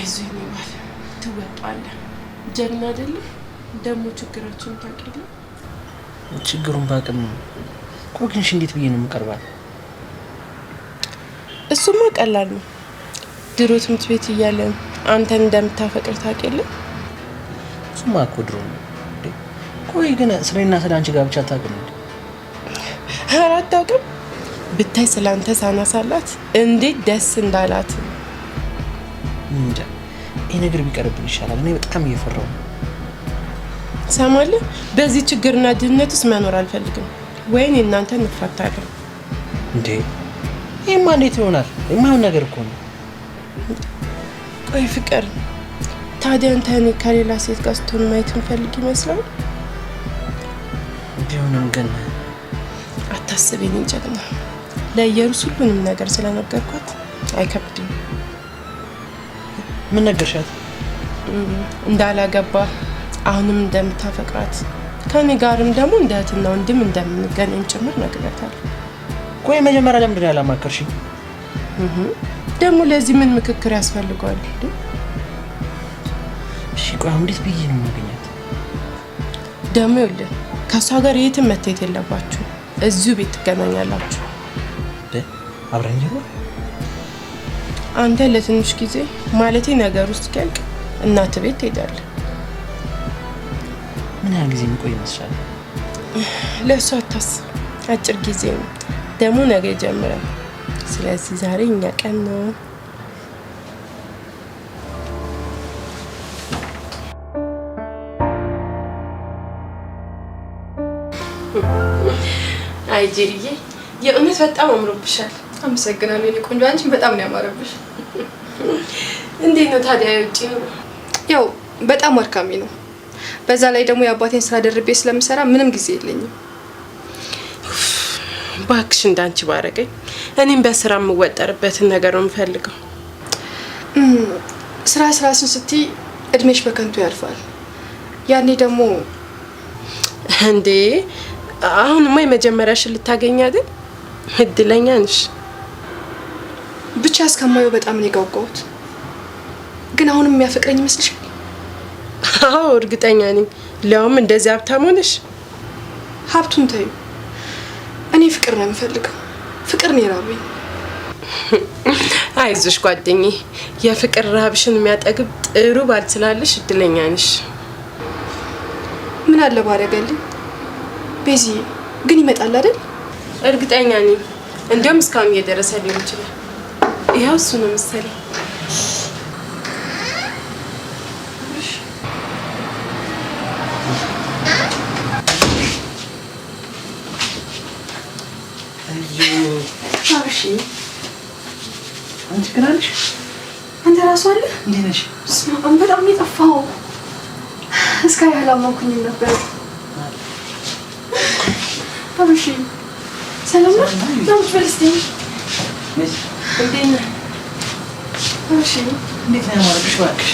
አይዞህ ይባል ትወጣለህ። ጀግና አይደለ? ደግሞ ችግራችን ታውቂያለሽ። ችግሩን ባቅም ቆንሽ እንዴት ብዬ ነው የምቀርባት? እሱማ ቀላል ነው። ድሮ ትምህርት ቤት እያለን አንተን እንደምታፈቅር ታውቂያለሽ። እሱማ እኮ ድሮ ነው። ቆይ ግን ስለኔና ስለ አንቺ ጋር ብቻ አታውቅም እንዴ? ኧረ አታውቅም። ብታይ ስላንተ ሳናሳላት እንዴት ደስ እንዳላት። እንጃ ይሄ ነገር ቢቀርብን ይሻላል። እኔ በጣም እየፈራሁ ነው። ሰማለህ? በዚህ ችግርና ድህነት ውስጥ መኖር አልፈልግም። ወይኔ እናንተ እንፋታለን እንዴ? ይሄማ እንዴት ይሆናል? የማይሆን ነገር እኮ ነው። ቆይ ፍቅር፣ ታዲያ አንተ እኔ ከሌላ ሴት ጋር ስትሆን ማየት እንፈልግ ይመስላል? ቢሆንም ግን አታስብ የኔ ጀግና። ለኢየሩስ ሁሉንም ነገር ስለነገርኳት አይከብድም። ምን ነገርሻት? እንዳላገባ አሁንም እንደምታፈቅራት ከኔ ጋርም ደግሞ እንደ እህትና ወንድም እንደምንገናኝ ጭምር ነግሬያታለሁ። ቆይ መጀመሪያ ለምንድን ነው ያላማከርሽኝ? ደግሞ ለዚህ ምን ምክክር ያስፈልገዋል? እሺ ቆይ እንዴት ብዬ ነው የማገኛት? ደግሞ ይኸውልህ ከሷ ጋር የትም መታየት የለባችሁ። እዚሁ ቤት ትገናኛላችሁ። አብረን ይሩ። አንተ ለትንሽ ጊዜ ማለቴ ነገር ውስጥ ከልቅ እናት ቤት ትሄዳለህ። ምን ያህል ጊዜ የሚቆይ ይመስላል? ለእሱ አታስብ፣ አጭር ጊዜ ነው። ደግሞ ነገ ይጀምራል። ስለዚህ ዛሬ እኛ ቀን ነው። አይ ጄሪዬ፣ የእውነት በጣም አምሮብሻል። አመሰግናለሁ የኔ ቆንጆ። አንቺን በጣም ነው ያማረብሽ። እንዴት ነው ታዲያ የውጪ ነው? ያው በጣም አድካሚ ነው። በዛ ላይ ደግሞ የአባቴን ስራ ደርቤ ስለምሰራ ምንም ጊዜ የለኝም። ባክሽ እንዳንቺ ባረገኝ። እኔም በስራ የምወጠርበትን ነገር ነው የምፈልገው። ስራስን ስትይ እድሜሽ በከንቱ ያልፋል። ያኔ ደግሞ እንዴ አሁንማ የመጀመሪያሽን ልታገኝ አይደል? እድለኛ ነሽ። ብቻ እስከማየው በጣም ነው የጓጓሁት። ግን አሁንም የሚያፈቅረኝ ይመስልሻል? አዎ እርግጠኛ ነኝ። ለውም እንደዚህ ሀብታም ሆነሽ። ሀብቱን ተይው። እኔ ፍቅር ነው የምፈልገው። ፍቅር ነው የራበኝ። አይዞሽ ጓደኛዬ፣ የፍቅር ረሃብሽን የሚያጠግብ ጥሩ ባል ስላለሽ እድለኛ ነሽ። ምን አለ ባረገልኝ። ቤዚ ግን ይመጣል አይደል? እርግጠኛ ነኝ። እንዲያውም እስካሁን እየደረሰ ሊሆን ይችላል። ይኸው እሱ ነው መሰለኝ። አንቺ ክራንሽ አንተ ራሱ አለ እንዴ ነሽ? ስማም በጣም የጠፋው እስካይ አላማኩኝም ነበር። አብሽ ሰላም ነው? ታውቁ በልስቲ እንዴት ነህ? አብሽ እንዴት ነው ያማረብሽ? እባክሽ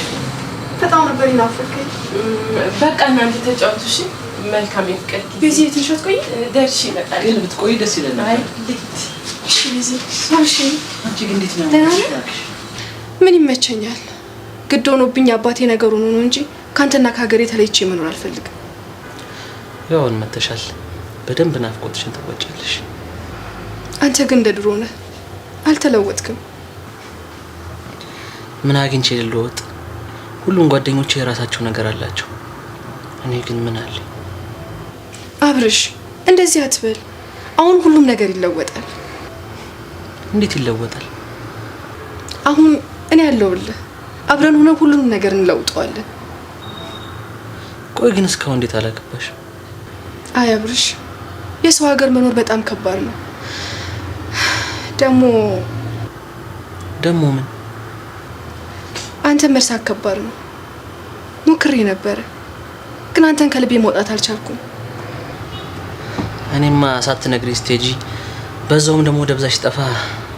በጣም ነበር ይናፈቀኝ። በቃ እናንተ ተጫወቱ እሺ። መልካም የፍቅር ጊዜ። ቤዚ ትንሽ አትቆይ? ደርሼ እመጣለሁ። ግን ብትቆይ ደስ ይለናል። አይ ልሂድ። እሺ ቤዚ። አብሽ አንቺ ግን እንዴት ነው ያማረብሽ? እባክሽ ምን ይመቸኛል? ግድ ሆኖብኝ አባቴ ነገሩን ነው እንጂ ካንተና ከሀገሬ ተለይቼ መኖር አልፈልግም። ያውን መተሻል በደንብ ናፍቆትሽን ተወጪልሽ። አንተ ግን እንደ ድሮ ነህ፣ አልተለወጥክም። ምን አግኝቼ ልለወጥ? ሁሉም ጓደኞቼ የራሳቸው ነገር አላቸው። እኔ ግን ምን አለ? አብርሽ እንደዚህ አትበል። አሁን ሁሉም ነገር ይለወጣል። እንዴት ይለወጣል? አሁን እኔ ያለውልህ አብረን ሆነ ሁሉንም ነገር እንለውጠዋለን። ቆይ ግን እስካሁን እንዴት አላገባሽ? አይ አብርሽ፣ የሰው ሀገር መኖር በጣም ከባድ ነው። ደግሞ ምን? አንተ መርሳት ከባድ ነው። ሞክሬ ነበረ፣ ግን አንተን ከልቤ መውጣት አልቻልኩም። እኔማ ሳትነግሪ ስቴጂ በዛውም ደግሞ ደብዛሽ ጠፋ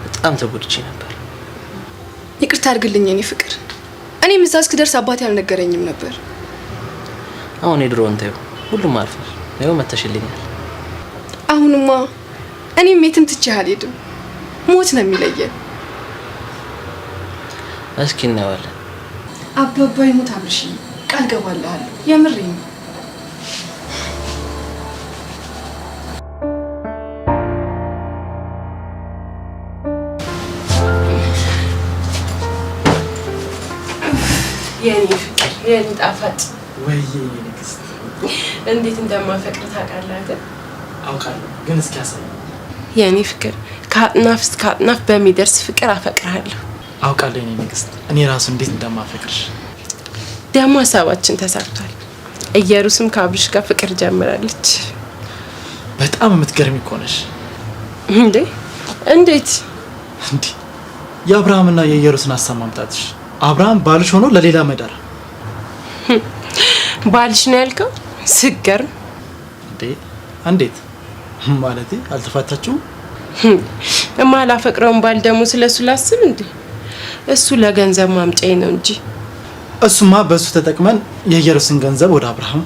በጣም ተጎድቼ ነበር። ይቅርታ አድርግልኝ የኔ ፍቅር። እኔ እዛ እስክደርስ አባቴ አልነገረኝም ነበር። አሁን የድሮውን ተይው፣ ሁሉም አልፏል። ይኸው መተሽልኛል። አሁንማ እኔም የትም ትቼህ አልሄድም። ሞት ነው የሚለየን። እስኪ እናየዋለን። አባባ ይሙት አብርሽ ቃል ገባልሃለሁ። የምሬን ነው። የኔ ፍቅር የኔ ጣፋጭ ወይ ንግስት እንዴት እንደማፈቅር ታውቃለህ አይደል? አውቃለሁ፣ ግን እስኪ ያሳይ። የኔ ፍቅር ከአጥናፍ እስከ አጥናፍ በሚደርስ ፍቅር አፈቅርሃለሁ። አውቃለሁ የኔ ንግስት፣ እኔ ራሱ እንዴት እንደማፈቅርሽ። ደግሞ ሀሳባችን ተሳክቷል። ኢየሩስም ከአብርሽ ጋር ፍቅር ጀምራለች። በጣም የምትገርሚ እኮ ነሽ። እንዴ እንዴት? እንዴ የአብርሃምና የኢየሩስን ሀሳብ ማምጣትሽ። አብርሃም ባልሽ ሆኖ ለሌላ መዳር። ባልሽ ነው ያልከው? ስገርም። እንዴ እንዴት ማለቴ? አልተፋታችሁም? የማላፈቅረውን ባል ደግሞ ስለሱ ላስብ እንዴ? እሱ ለገንዘብ ማምጫዬ ነው እንጂ። እሱማ በሱ ተጠቅመን የኢየሩስን ገንዘብ ወደ አብርሃም፣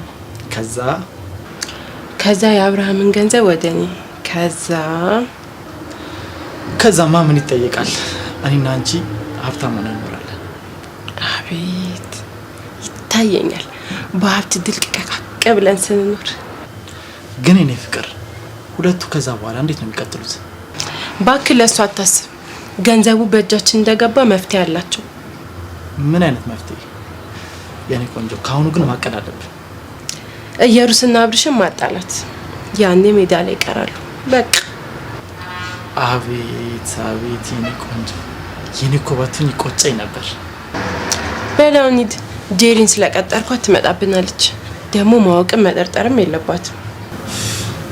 ከዛ የአብርሃምን ገንዘብ ወደ እኔ፣ ከዛማ ምን ይጠየቃል? እኔና አንቺ ሀብታም ሆነን እንኖራለን። አቤት ይታየኛል በሀብት ድልቅቀቅ ብለን ስንኖር። ግን እኔ ፍቅር ሁለቱ ከዛ በኋላ እንዴት ነው የሚቀጥሉት? እባክህ ለእሱ አታስብ። ገንዘቡ በእጃችን እንደገባ መፍትሄ አላቸው። ምን አይነት መፍትሄ? የኔ ቆንጆ ከአሁኑ ግን ማቀድ አለብን። ኢየሩስና አብርሽን ማጣላት፣ ያኔ ሜዳ ላይ ይቀራሉ በቃ። አቤት አቤት የኔ ቆንጆ፣ የኔ እኮ ባትሆኝ ይቆጨኝ ነበር። በላው እንሂድ። ጄሪን ስለቀጠርኳት ትመጣብናለች። ደግሞ ማወቅም መጠርጠርም የለባትም።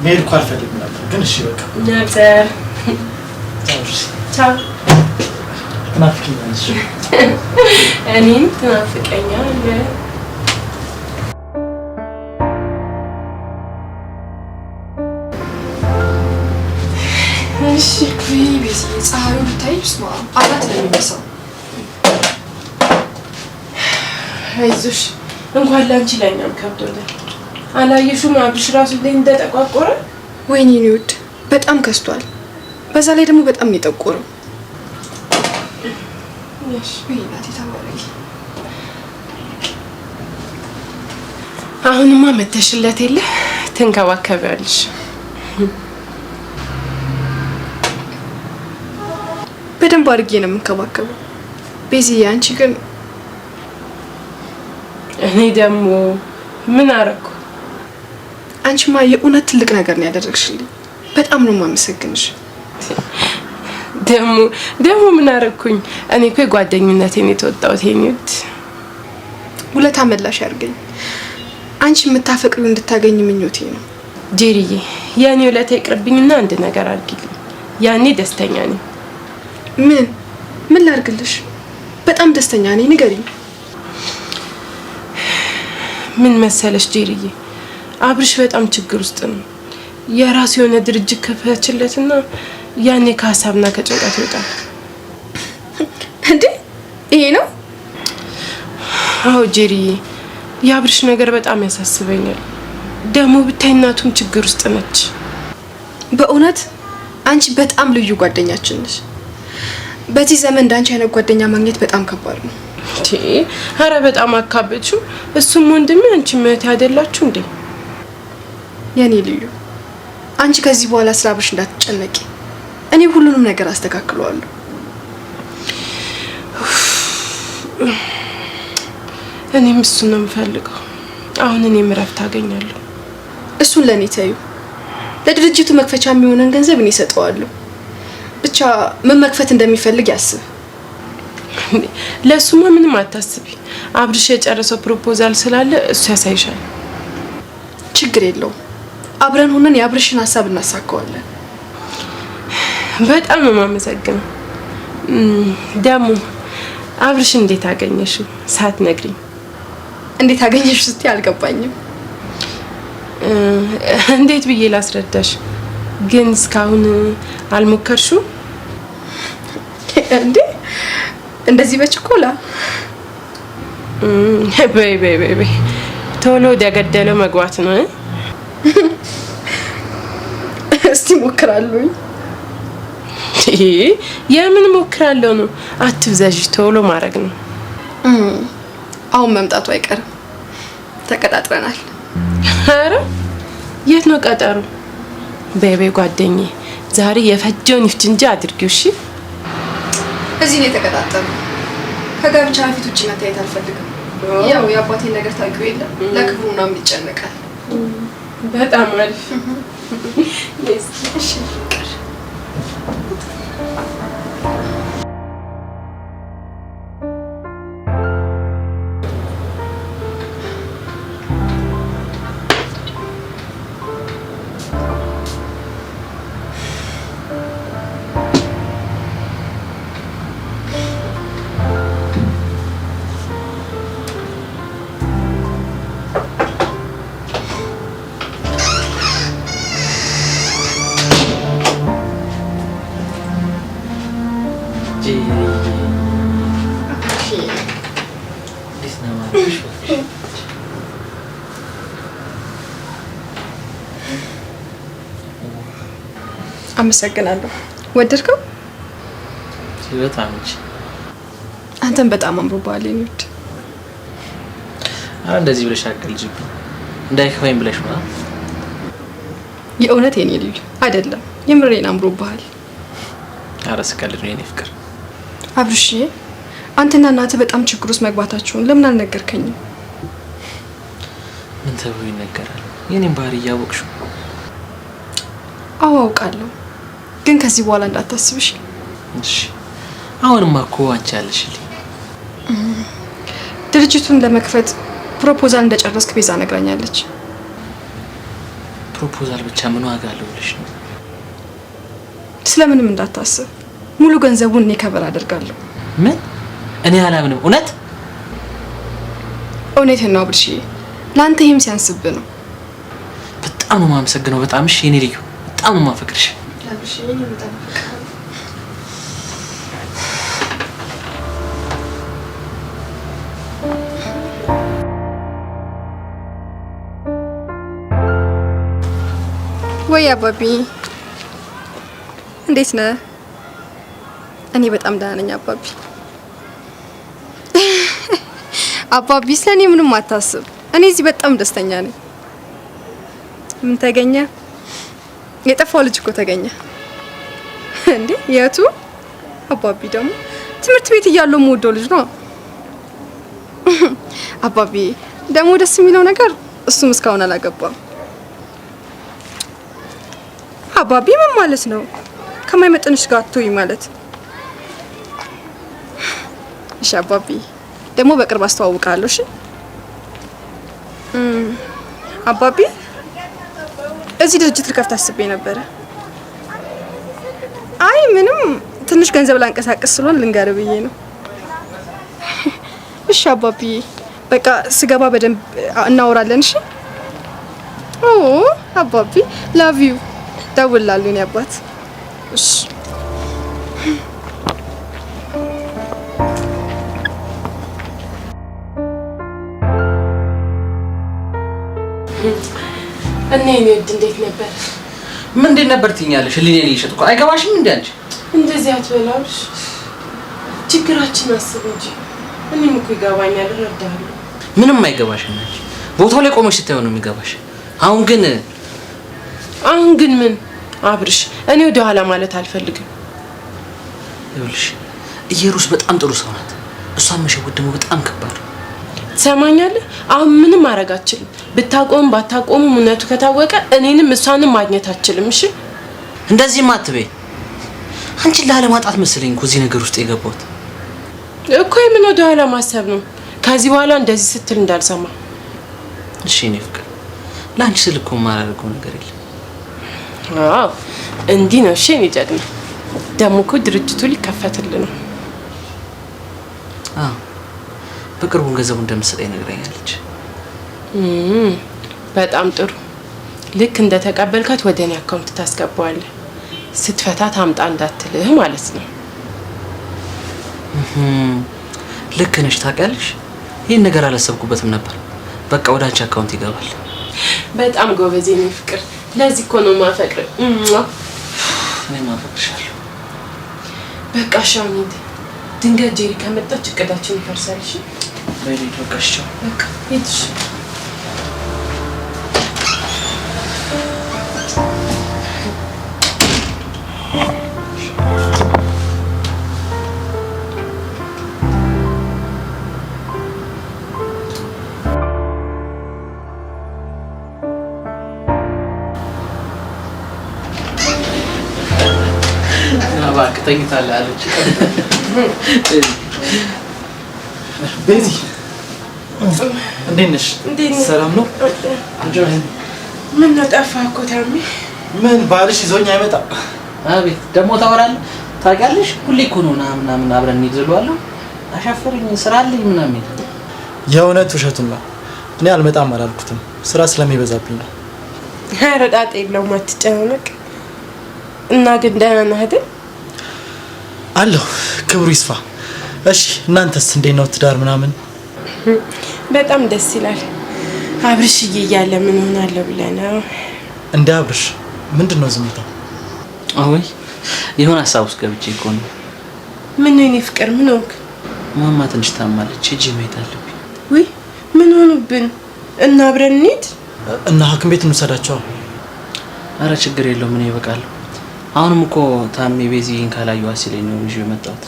መሄድ እኮ አልፈልግም ነበር፣ ግን እሺ በቃ ነበር። ቻው። ትናፍቂኛለሽ። እኔም ትናፍቀኛለህ። እሺ ቤዚ ፀሐዩ ብታይ ስማ አላት ነው የሚመስለው። አይዞሽ እንኳን ላንቺ ላይኛም ከብዶኛል። አላየሽውም አብርሽ ራሱ ላይ እንደተቋቆረ? ወይኔ ውድ በጣም ከስቷል። በዛ ላይ ደግሞ በጣም የጠቆረው። እሺ ወይናቴ ተባረኪ። አሁንማ መተሽለት የለ ትንከባከቢያለሽ። በደንብ አድርጌ ነው የምንከባከበው። ቤዚ አንቺ ግን እኔ ደግሞ ምን አረኩ? አንቺማ የእውነት ትልቅ ነገር ነው ያደረግሽልኝ። በጣም ነው የማመሰግንሽ። ደግሞ ምን አረኩኝ? እኔ እኮ ጓደኝነቴን የተወጣሁት የኔውት ውለታ መላሽ ያርገኝ። አንቺ የምታፈቅሪው እንድታገኝ ምኞቴ ነው። ጄሪዬ የኔ ውለታ ይቅርብኝና አንድ ነገር አድርጊልኝ። ያኔ ደስተኛ ነኝ። ምን ላድርግልሽ? በጣም ደስተኛ ነኝ። ንገሪኝ። ምን መሰለሽ ጄሪዬ፣ አብርሽ በጣም ችግር ውስጥ ነው። የራሱ የሆነ ድርጅት ከፈችለትና ያኔ ከሀሳብና ከጭንቀት ይወጣል። እንዴ ይሄ ነው? አዎ ጄሪዬ፣ የአብርሽ ነገር በጣም ያሳስበኛል። ደግሞ ብታይ እናቱም ችግር ውስጥ ነች። በእውነት አንቺ በጣም ልዩ ጓደኛችን ነሽ። በዚህ ዘመን እንዳንቺ አይነት ጓደኛ ማግኘት በጣም ከባድ ነው። ኧረ በጣም አካበችው። እሱም ወንድሜ አንቺ እህቴ አይደላችሁ እንዴ? የኔ ልዩ፣ አንቺ ከዚህ በኋላ ስለ አብርሽ እንዳትጨነቂ። እኔ ሁሉንም ነገር አስተካክለዋለሁ። እኔም እሱን ነው የምፈልገው። አሁን እኔም እረፍት አገኛለሁ። እሱን ለኔ ተይው። ለድርጅቱ መክፈቻ የሚሆነን ገንዘብ እኔ እሰጠዋለሁ። ብቻ ምን መክፈት እንደሚፈልግ ያስብ። ለሱማ ምንም አታስቢ። አብርሽ የጨረሰው ፕሮፖዛል ስላለ እሱ ያሳይሻል። ችግር የለውም። አብረን ሆነን የአብርሽን ሀሳብ እናሳካዋለን። በጣም ነው የማመሰግነው። ደግሞ አብርሽ እንዴት አገኘሽው ሳትነግሪኝ? እንዴት አገኘሽው ስትይ አልገባኝም። እንዴት ብዬ ላስረዳሽ? ግን እስካሁን አልሞከርሽው እንዴ? እንደዚህ በችኮላ በይ ቶሎ ወደ ገደለው መግባት ነው። እስቲ ሞክራለሁ። የምን ሞክራለሁ ነው? አትብዛዥ፣ ቶሎ ማድረግ ነው። አሁን መምጣቱ አይቀርም። ተቀጣጥረናል። ኧረ የት ነው ቀጠሩ? በቤ ጓደኛዬ ዛሬ የፈጀውን ይፍጅ እንጂ አድርጊው። እሺ እዚህ ነው የተቀጣጠረው። ከጋብቻ በፊት ውጪ መታየት አልፈልግም። ያው የአባቴን ነገር ታውቂው የለ ለክብሩ ምናምን ይጨነቃል። በጣም አሪፍ። እሺ አመሰግናለሁ። ወደድከው? በጣም እንጂ አንተም በጣም አምሮብሃል። የኔ ውድ እንደዚህ ብለሽ አቀልጅብኝ እንዳይከፋኝ ብለሽ ነው። የእውነት የኔ ልጅ አይደለም፣ የምሬን አምሮብሃል። ኧረ ስቀልድ ነው የኔ ፍቅር። አብርሽ አንተና እናትህ በጣም ችግር ውስጥ መግባታችሁን ለምን አልነገርከኝም? ምን ተብሎ ይነገራል? የኔን ባህሪ እያወቅሽው። አዎ አውቃለሁ፣ ግን ከዚህ በኋላ እንዳታስብሽ። እሺ አሁንማ እኮ አንቺ ያለሽልኝ። ድርጅቱን ለመክፈት ፕሮፖዛል እንደጨረስክ ቤዛ ነግራኛለች። ፕሮፖዛል ብቻ ምን ዋጋ አለው ብለሽ ነው? ስለምንም እንዳታስብ፣ ሙሉ ገንዘቡን እኔ ከበር አደርጋለሁ። ምን? እኔ አላምንም። እውነት? እውነቴን ነው አብርሽ፣ ለአንተ ይሄም ሲያንስብህ ነው። በጣም ነው የማመሰግነው። በጣም እሺ የኔ ልዩ፣ በጣም ነው የማፈቅርሽ። አብርሽ እኔ በጣም ወይ አባቢ እንዴት ነህ? እኔ በጣም ደህና ነኝ አባቢ። አባቢ ስለኔ ምንም አታስብ፣ እኔ እዚህ በጣም ደስተኛ ነኝ። ምን ተገኘ? የጠፋው ልጅ እኮ ተገኘ። እንዴ የቱ? አባቢ ደግሞ ትምህርት ቤት እያለሁ የምወደው ልጅ ነው። አባቢ ደግሞ ደስ የሚለው ነገር እሱም እስካሁን አላገባም። አባቢ ምን ማለት ነው? ከማይመጥንሽ ጋር አትቶይ ማለት? እሺ አባቢ ደግሞ በቅርብ አስተዋውቃለሁ። እሺ አባቢ እዚህ ድርጅት ልከፍት አስቤ ነበረ። አይ ምንም ትንሽ ገንዘብ ላንቀሳቀስ ስለሆነ ልንገርህ ብዬ ነው። እሺ አባቢ በቃ ስገባ በደንብ እናወራለን። እሺ ኦ አባቢ ላቭ ዩ ደውላለሁ የኔ አባት። እሺ እኔ ወድ እንዴት ነበር? ምንድን ነበር ትኛለሽ? ህሊኔን እየሸጥኩ አይገባሽም እንዴ አንቺ? እንደዚህ አትበላሽ። ችግራችን አስብ እንጂ እኔም እኮ ይገባኛል፣ እረዳለሁ። ምንም አይገባሽም አንቺ። ቦታው ላይ ቆመሽ ስታዩ ነው የሚገባሽ። አሁን ግን ምን አብርሽ፣ እኔ ወደ ኋላ ማለት አልፈልግም። ይኸውልሽ ኢየሩስ በጣም ጥሩ ሰው ናት። እሷን መሸወድ ደግሞ በጣም ከባድ ነው። ትሰማኛለህ? አሁን ምንም ማድረግ አትችልም። ብታቆም ባታቆም እውነቱ ከታወቀ እኔንም እሷንም ማግኘት አትችልም። እሺ እንደዚህ አትበይ። አንቺን ላለማጣት መሰለኝ እኮ እዚህ ነገር ውስጥ የገባሁት እኮ። የምን ወደ ኋላ ማሰብ ነው? ከዚህ በኋላ እንደዚህ ስትል እንዳልሰማ እሺ? እኔ ፍቅር ለአንቺ ስል እኮ የማላደርገው ነገር የለም። አዎ እንዲህ ነው። እሺ እኔ ጀግና ደግሞ እኮ ድርጅቱ ሊከፈትልህ ነው። አዎ በቅርቡ ገንዘቡ እንደምትሰጠኝ ነግራኛለች። በጣም ጥሩ። ልክ እንደተቀበልካት ወደ እኔ አካውንት ታስገባዋለህ። ስትፈታ ታምጣ እንዳትልህ ማለት ነው። ልክ ነሽ። ታውቂያለሽ ይህን ነገር አላሰብኩበትም ነበር። በቃ ወደ አንቺ አካውንት ይገባል። በጣም ጎበዝ የኔ ፍቅር። ለዚህ እኮ ነው የማፈቅርህ። እኔም አፈቅርሻለሁ። በቃ ሻውኒት ድንገት ጄሪ ከመጣች እቅዳችን ይፈርሳል። እሺ በሌላ ወቀሽው በቃ ሂድሽ። እባክህ ተኝታለህ አለች። ቤዚ እንዴት ነሽ? ሰላም ነው? ምን ነው ጠፋህ እኮ ታሜ? ምን ባልሽ ይዞኝ አይመጣም? አቤት ደግሞ ታወራለህ። ታውቂያለሽ ሁሌ እኮ ነው ምናምን አብረን እንይዘለዋለሁ። አሻፈረኝ ስራ አለኝ ምናምን። የእውነት ውሸቱን ነው። እኔ አልመጣም አላልኩትም፣ ስራ ስለሚበዛብኝ ነው። ኧረ ጣጣ የለውም አትጨናነቅ። እና ግን ደህና ነህ አይደል? አለሁ ክብሩ ይስፋ። እሺ እናንተስ እንዴት ነው ትዳር ምናምን? በጣም ደስ ይላል። አብርሽዬ እያለ ምን ሆናለሁ ብለህ ነው? እንደ አብርሽ ምንድን ነው ዝምታው? አይ የሆነ ሀሳብ ውስጥ ገብቼ እኮ ነው። ምን ነው የኔ ፍቅር ምን ሆንክ? ማማ ትንሽ ታማለች፣ ሂጅ መሄድ አለብኝ። ውይ ምን ሆኑብን? እና አብረን እንሂድ እና ሐኪም ቤት እንውሰዳቸው። አረ ችግር የለውም እኔ እበቃለሁ። አሁንም እኮ ታሜ ቤዚን ካላየኋት ሲለኝ ነው ይዤ የመጣሁት።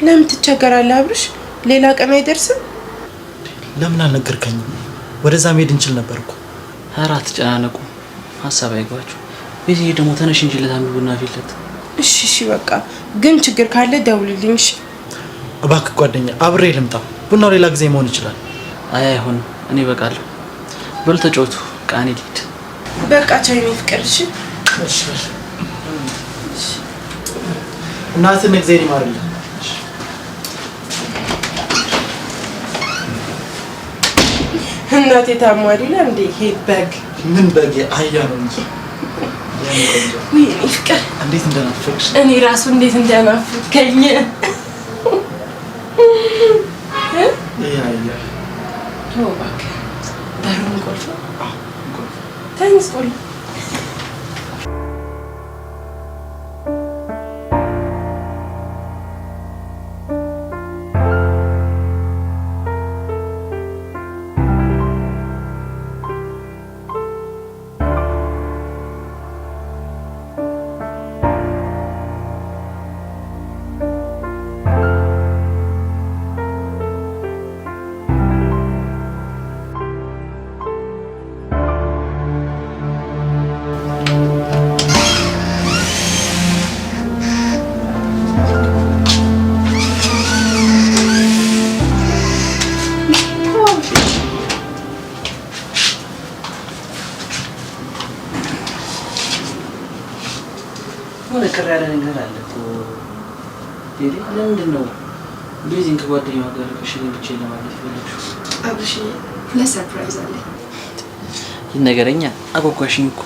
ለምን ትቸገራለህ አብርሽ? ሌላ ቀን አይደርስም? ለምን አልነገርከኝም? ወደዛ መሄድ እንችል ነበር እኮ። ኧረ አትጨናነቁ፣ ሀሳብ አይገባችሁ። ቤዚ ደግሞ ተነሽ እንጂ ለታሜ ቡና ፊለት። እሺ እሺ በቃ ግን ችግር ካለ ደውልልኝ እሺ? እባክህ ጓደኛ አብሬ ልምጣ። ቡናው ሌላ ጊዜ መሆን ይችላል። አይ አይሆንም፣ እኔ እበቃለሁ። በሉ ተጫወቱ፣ ቃኔ ልሂድ። በቃ ቻው የኔ ፍቅር እሺ? እሺ እናትን እግዚአብሔር ይማርልህ። እናቴ ታሟሪና እንዴ? ይሄ በግ ምን በግ? አህያ ነው እንጂ። ውይ የኔ ፍቅር እንዴት እንደናፈቅሽ። እኔ ራሱ እንዴት እንደናፈቀኝ። አህያ ተው እባክህ። በሩን ቆልፍ። ተኝስ ቆልፍ። ሆነ ቅር ያለ ነገር አለ እኮ ዴዲ። ለምንድን ነው ቤዚን ከጓደኛዋ ጋር ከሽኝ ብቻ ለማለት ፈለግሽው? አብርሽ ለሰርፕራይዝ አለ። ይነገረኛ አጓጓሽኝ እኮ።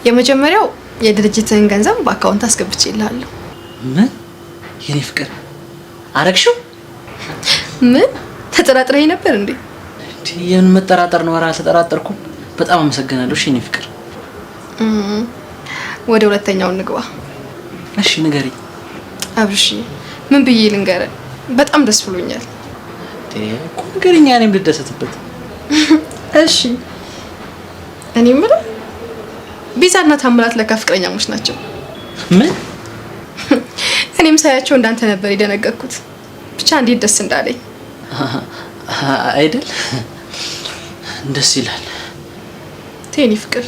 የመጀመሪያው የድርጅትህን ገንዘብ በአካውንት አስገብቼልሃለሁ። ምን? የኔ ፍቅር አረግሽው? ምን ተጠራጥረኝ ነበር እንዴ? የምን መጠራጠር ነው? ኧረ አልተጠራጠርኩም። በጣም አመሰግናለሁ። እሺ የኔ ፍቅር። ወደ ሁለተኛው እንግባ። እሺ ንገሪኝ። አብርሽ ምን ብዬ ልንገርህ? በጣም ደስ ብሎኛል። እኮ ንገሪኝ፣ እኔም ልደሰትበት። እሺ እኔ የምልህ ቤዛና ታምራት ለካ ፍቅረኛሞች ናቸው። ምን? እኔም ሳያቸው እንዳንተ ነበር የደነገጥኩት። ብቻ እንዴት ደስ እንዳለኝ አይደል? ደስ ይላል። ቴኒ ፍቅር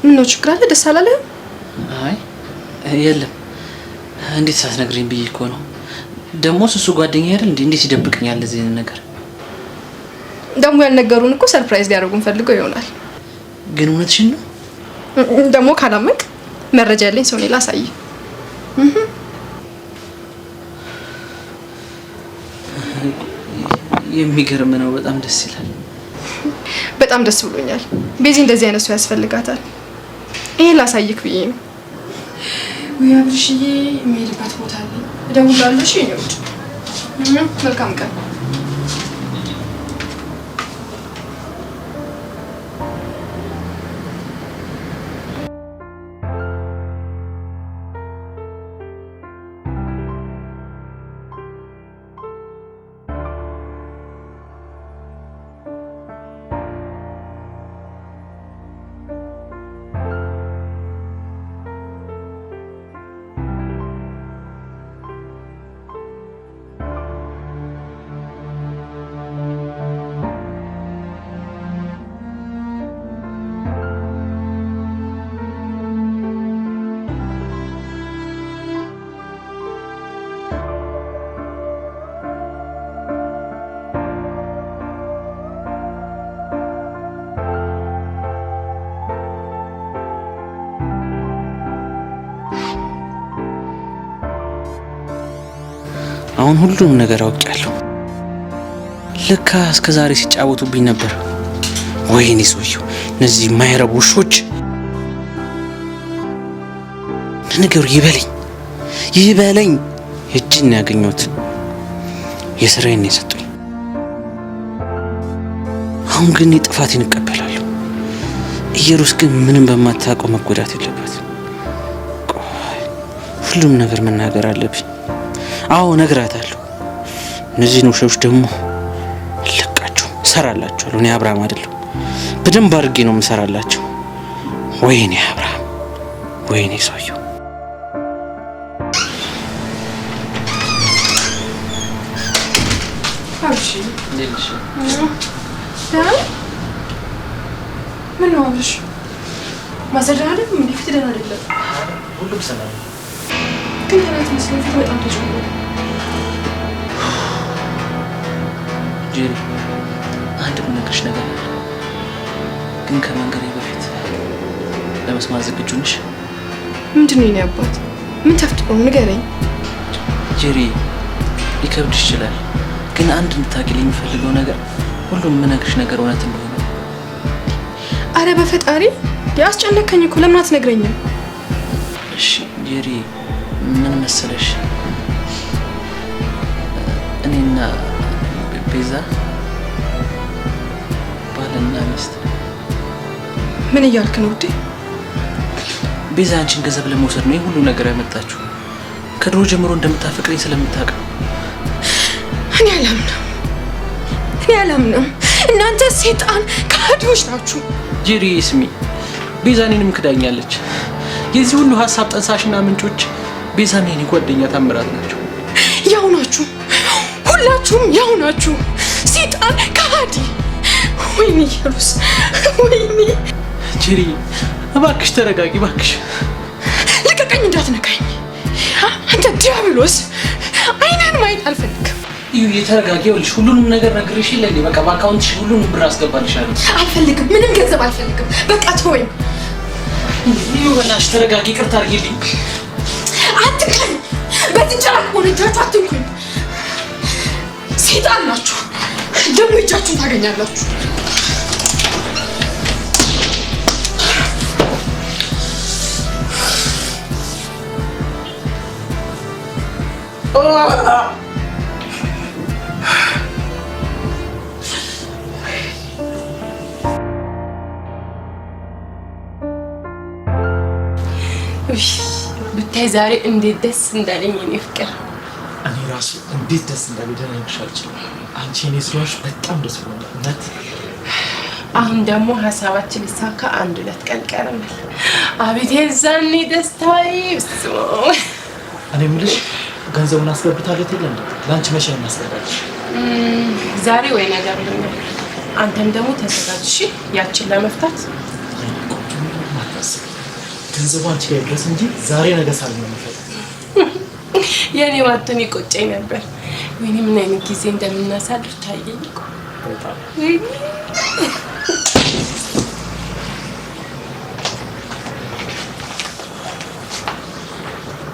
ምን ነው ችግር አለ? ደስ አላለህም? አይ የለም። እንዴት ሳትነግሪኝ ብዬ እኮ ነው። ደግሞ እሱ ጓደኛዬ አይደል እንዴ? እንዴት ይደብቅኛል እዚህ ነገር? ደግሞ ያልነገሩን እኮ ሰርፕራይዝ ሊያደርጉን ፈልገው ይሆናል። ግን እውነትሽን ነው? ደግሞ ካላመንክ መረጃ ያለኝ ሰው ነው ላሳይ። የሚገርም ነው። በጣም ደስ ይላል። በጣም ደስ ብሎኛል። ቤዚ እንደዚህ አይነት ሰው ያስፈልጋታል። ይሄ ላሳይክ ብዬ ነው። ወይ አብርሽዬ፣ የሚሄድበት ቦታ አለ። እደውላለሁ። እሺ ነው። መልካም ቀን። አሁን ሁሉም ነገር አውቄያለሁ። ለካ እስከ ዛሬ ሲጫወቱብኝ ነበር። ወይኔ ሰውየው፣ እነዚህ የማይረቡ ውሾች። ነገሩ ይበለኝ እጅን ያገኘሁት የስራዬን ነው የሰጡኝ። አሁን ግን ጥፋቴን እቀበላለሁ። ኢየሩስ ግን ምንም በማታውቀው መጎዳት የለባትም። ሁሉም ነገር መናገር አለብኝ። አዎ እነግራታለሁ። እነዚህን ውሾች ደግሞ አለቃቸው፣ እሰራላቸዋለሁ። እኔ አብርሃም አይደለሁ፣ በደንብ አድርጌ ነው የምሰራላቸው። ወይኔ አብርሃም፣ ወይኔ ሰውየው። ምን ነው አብርሽ? ማዘር አይደለም እንዴ? ፊት ደህና አይደለም። ሁሉም ሰላም ግን ተናት መስሎኝ ፊት በጣም ተጨንቆ። ጄሪ፣ አንድ የምነግርሽ ነገር አለ። ግን ከመንገሬ በፊት ለመስማት ዝግጁ ነሽ? ምንድን ነው የኔ አባት? ምን ተፈጥሮ ነው? ንገረኝ። ጄሪ፣ ሊከብድሽ ይችላል፣ ግን አንድ እንድታውቂልኝ የሚፈልገው ነገር ሁሉም የምነግርሽ ነገር እውነት እንደሆነ። አረ በፈጣሪ ያስጨነቀኝ እኮ። ለምን አትነግረኝም? እሺ ጄሪ፣ ምን መሰለሽ፣ እኔና ቤዛ ባልና ሚስት። ምን እያልክ ነው ውዴ? ቤዛ አንቺን ገንዘብ ለመውሰድ ነው ሁሉ ነገር ያመጣችው። ከድሮ ጀምሮ እንደምታፈቅረኝ ስለምታውቅ። እኔ አላምንም። እናንተ ሰይጣን ከሃዲዎች ናችሁ። ጄሪ ስሚ፣ ቤዛ እኔንም ክዳኛለች። የዚህ ሁሉ ሀሳብ ጠንሳሽና ምንጮች ቤዛና የኔ ጓደኛ ታምራት ናቸው። ያው ናችሁ፣ ሁላችሁም ያው ናችሁ። ሰይጣን ከሃዲ። ወይኔ ኢየሩስ፣ ወይኔ ጄሪ፣ እባክሽ ተረጋጊ፣ እባክሽ ልቀቀኝ፣ እንዳትነካኝ አንተ ዲያብሎስ። አይነን ማየት አልፈልግም። ተረጋጊ፣ ይኸውልሽ ሁሉንም ነገር ነግሬሽ የለ እንዴ? በቃ በአካውንትሽ ሁሉንም ብር አስገባልሻለሁ። አልፈልግም፣ ምንም ገንዘብ አልፈልግም። በቃ ተወኝ። በእናትሽ ተረጋጊ፣ ይቅርታ አድርጊልኝ። አትንካኝ፣ በትንጀራ ከሆነ እጃችሁ አትንኩኝ። ሰይጣን ናችሁ፣ ደግሞ እጃችሁን ታገኛላችሁ። ብታይ ዛሬ እንዴት ደስ እንዳለኝ የኔ ፍቅር። እኔ ራሱ እንዴት ደስ እንዳለኝ ልነግርሽ አልችልም። አንቺ እኔ ስለሆንሽ በጣም ደስ ብሎኛል እውነት። አሁን ደግሞ ሀሳባችን ሊሳካ 1-2 ቀን ቀረናል። አቤት የዛኔ ደስታዬ! እኔ የምልሽ ገንዘቡን አስገብታለት የለ እንዴ? ለአንቺ መቼ ነው የማስገባልሽ? ዛሬ ወይ ነገር ብሎኛል። አንተም ደግሞ ተዘጋጅ እሺ፣ ያችን ለመፍታት ገንዘቡ አንቺ ጋር ድረስ እንጂ ዛሬ ነገ ሳልሆን ነው የምፈልገው። የኔ ዋተን ይቆጨኝ ነበር። ወይኔ ምን አይነት ጊዜ እንደምናሳልፍ ታየኝ እኮ በጣም።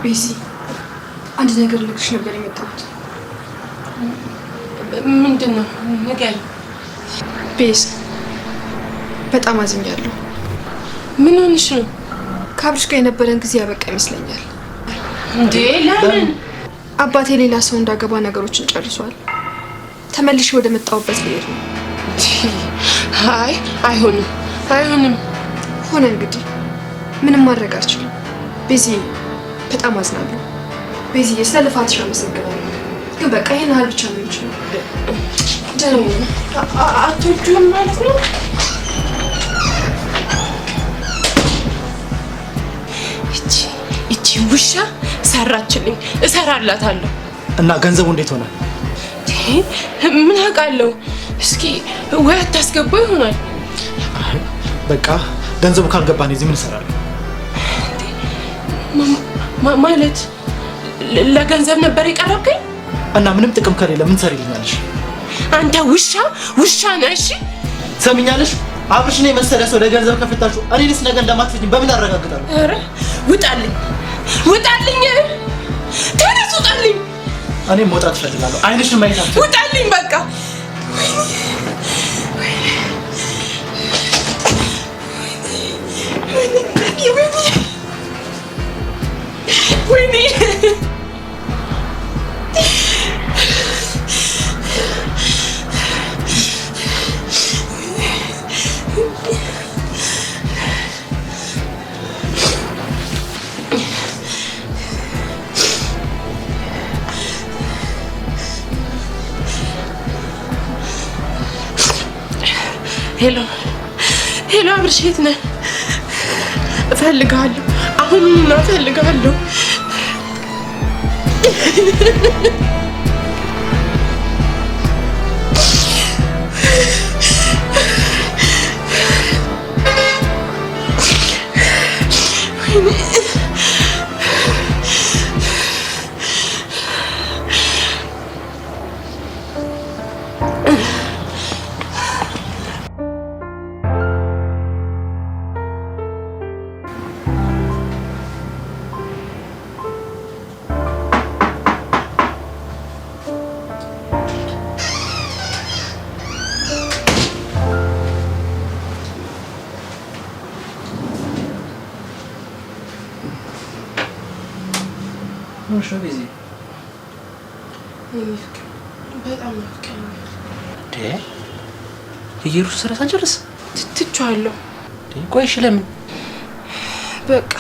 ቤዚ፣ አንድ ነገር ልልሽ ነበር የመጣሁት። ምንድን ነው? ንገሪኝ። ቤዝ፣ በጣም አዝኛለሁ። ምን ሆንሽ ነው? ከአብርሽ ጋር የነበረን ጊዜ ያበቃ ይመስለኛል። እንዴ ለምን? አባቴ ሌላ ሰው እንዳገባ ነገሮችን ጨርሷል። ተመልሼ ወደ መጣሁበት ልሄድ ነው። አይ አይሆንም፣ አይሆንም። ሆነ እንግዲህ ምንም ማድረግ አልችልም። ቤዚ፣ በጣም አዝናለሁ። ቤዚ፣ ስለ ልፋትሽ አመሰግናለሁ። ግን በቃ ይሄን ያህል ብቻ ነው የሚችለው። ደግሞ አትወጂውም ማለት ነው? እቺ ውሻ ሰራችልኝ፣ እሰራላታለሁ። እና ገንዘቡ እንዴት ሆነ? ምን አውቃለሁ። እስኪ ወይ አታስገባው ይሆናል። በቃ ገንዘቡ ካልገባ ነው እዚህ ምን እሰራለሁ? ማለት ለገንዘብ ነበር የቀረብከኝ? እና ምንም ጥቅም ከሌለ ምን ትሰሪልኛለሽ? አንተ ውሻ ነህ። እሺ ሰሚኛለሽ? አብርሽ ነው የመሰለ ሰው ለገንዘብ ከፍታችሁ እኔንስ ነገ እንደማትፈጅኝ በምን አረጋግጣለሁ? ኧረ ውጣልኝ፣ ተነስ፣ ውጣልኝ። እኔም መውጣት እፈልጋለሁ። አይንሽን ማየት አልፈልግም። ውጣልኝ በቃ። ወይኔ ሄሎ ሄሎ፣ አብርሽ የት ነህ? እፈልግሃለሁ። አሁኑኑ እፈልግሃለሁ። በጣም ናፍቀኸኛል። የኢየሩስ ስራ ሳንጨርስ ትቼዋለሁ። ቆይ እሺ፣ ለምን? በቃ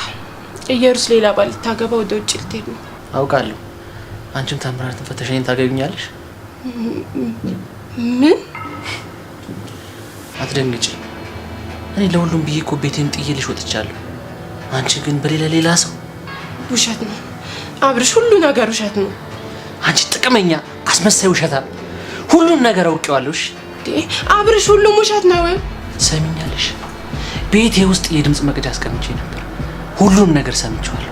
ኢየሩስ ሌላ ባል ልታገባ ወደ ውጭ ልትሄድ ነው። አውቃለሁ። አንቺም ታምራትን ፈተሽ እኔን ታገቢኛለሽ? ምን? አትደንግጪ። እኔ ለሁሉም ብዬ እኮ ቤቴን ጥዬልሽ ወጥቻለሁ። አንቺ ግን በሌላ ሰው። ውሸት ነው አብርሽ፣ ሁሉ ነገር ውሸት ነው። አንቺ ጥቅመኛ፣ አስመሳይ፣ ውሸታ። ሁሉም ነገር አውቄዋለሁ። እሺ አብርሽ፣ ሁሉም ውሸት ነው። ሰሚኛለሽ? ቤቴ ውስጥ የድምጽ መቅጃ አስቀምጬ ነበር። ሁሉም ነገር ሰምቼዋለሁ።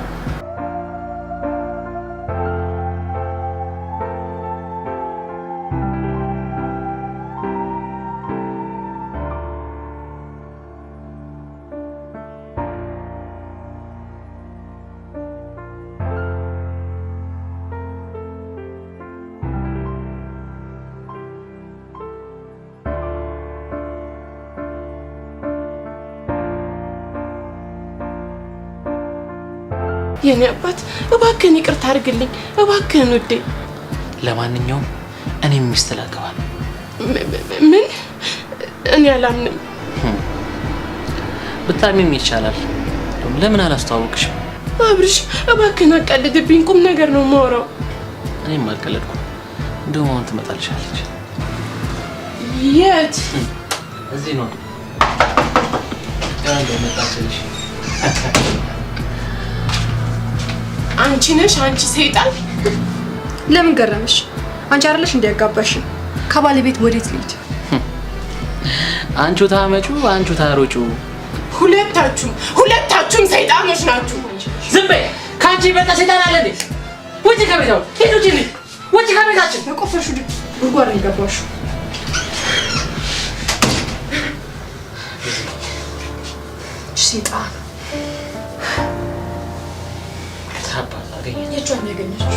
የኔ አባት እባክህን ይቅርታ አድርግልኝ፣ እባክህን ውዴ። ለማንኛውም እኔም ሚስት ላገባ። ምን? እኔ አላምንም። ብታሚም ይቻላል። ለምን አላስተዋወቅሽም? አብርሽ እባክህን አቀልድብኝ፣ ቁም ነገር ነው የማወራው። እኔም አልቀለድኩም። እንደውም አሁን ትመጣልሻለች። የት? እዚህ ነው። ያንተ መጣችልሽ። አንቺ ነሽ? አንቺ ሰይጣን! ለምን ገረመሽ? አንቺ አይደለሽ እንዲያጋባሽ? ከባለቤት ወዴት ልሂድ? አንቺ ታመጩ፣ አንቺ ታሮጩ። ሁለታችሁም ሰይጣኖች ናችሁ። ዝም በይ። ካንቺ በቃ ሰይጣን አለ እንዴ? ወጪ ከቤታው ሄዱ ጂኒ ወጪ ከቤታችን ተቆፈሹ ጉድጓድ ነው የገባሹ። ሰይጣን ታባ አገኘ። የቷን ያገኘችው?